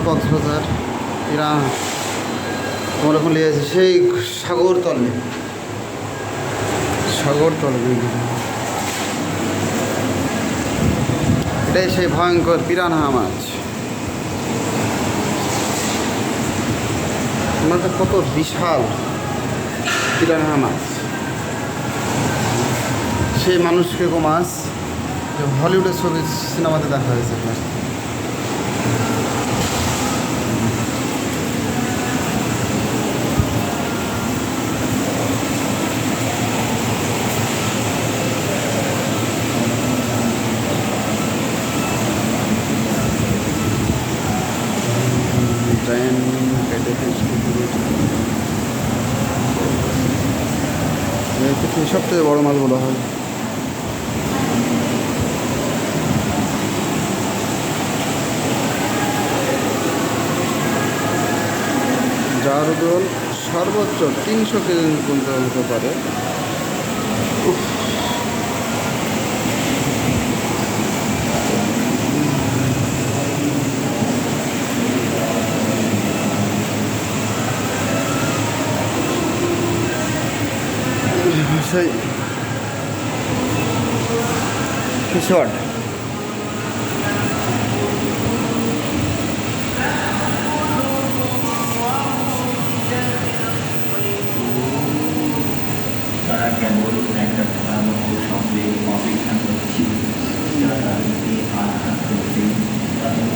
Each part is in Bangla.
কক্সবাজার এরা আমরা এখন লিয়েছি সেই সাগর তলে এটাই সেই ভয়ঙ্কর পিরানহা মাছ। আমাদের কত বিশাল পিরানহা মাছ, সেই মানুষকে মাছ হলিউডের ছবি সিনেমাতে দেখা হয়েছে। পৃথিবীর সবথেকে বড় মাছ বলা হয়। যার ওজন সর্বোচ্চ 300 কেজি পর্যন্ত হতে পারে। সেই ফিশওয়ার্ড তারা কেবল একটা ভয়াবহ শব্দে অপেক্ষা করছি, যারা তাদেরকে আঘাত করতে তাদের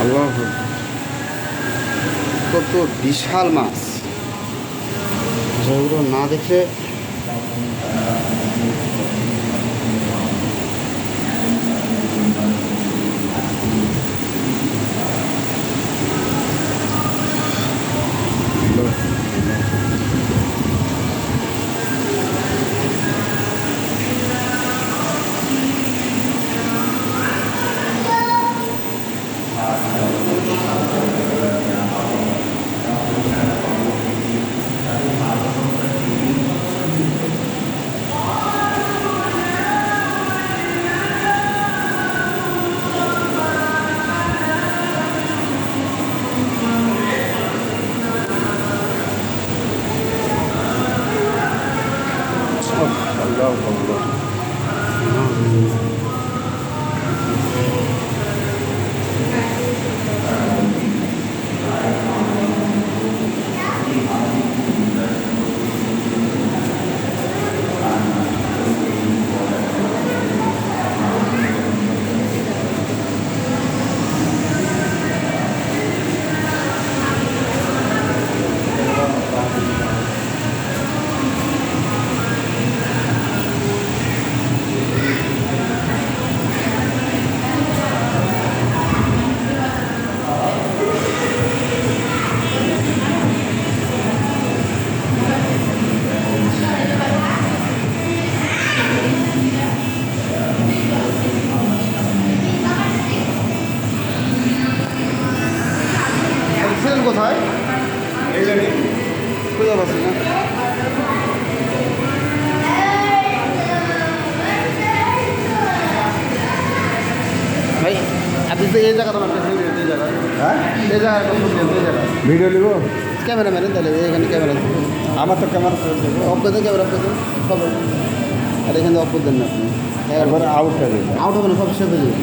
আল্লাহ, কত বিশাল মাছ, যেগুলো না দেখলে কোথায় খুঁজে পাচ্ছি না। ভাই আপনি তো এই জায়গা, তোমার এই জায়গা, হ্যাঁ এই জায়গায় ভিডিও নিব, ক্যামেরা ম্যানেন তাহলে এখানে ক্যামেরা, আমার তো ক্যামেরা অফ করে দেন, ক্যামেরা অফ করে দেন সব, আর এখানে অফ করে দেন না আপনি, একবার আউট হবে না, সব শেষ হয়ে যাবে।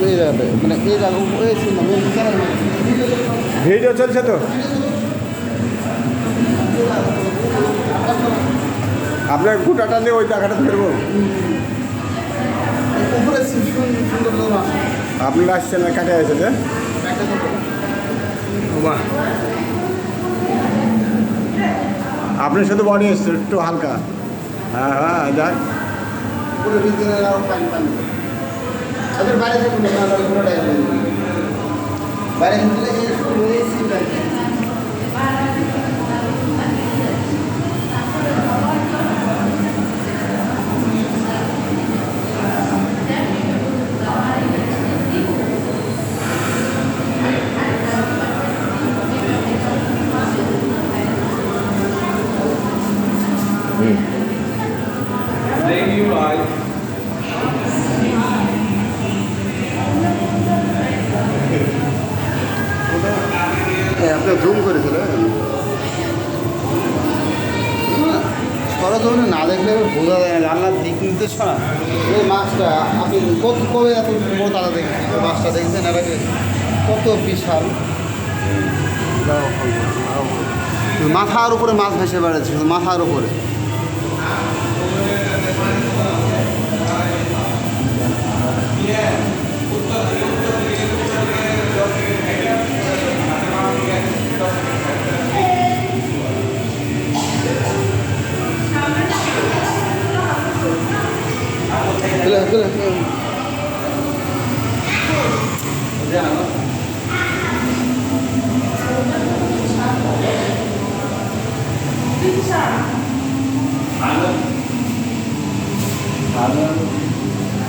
এই জায়গাটা মানে এই জায়গা ভিডিও চলছে তো, আপনার গোটাটা নিয়ে ওই জায়গাটা ধরবো। আপনারা আসছেন না, কাটে আসে যে আপনি শুধু বডি এসছে একটু হালকা, হ্যাঁ হ্যাঁ যাক আপনি জুম করেছিল সরজমিনে না দেখলে বোঝা যায় না রান্নার দিক নির্দেশনা এই মাছটা আপনি কবে এত বড় তারা দেখেছেন এই মাছটা দেখেছেন এর আগে কত বিশাল শুধু মাথার উপরে মাছ ভেসে বেড়াচ্ছে শুধু মাথার উপরে Ada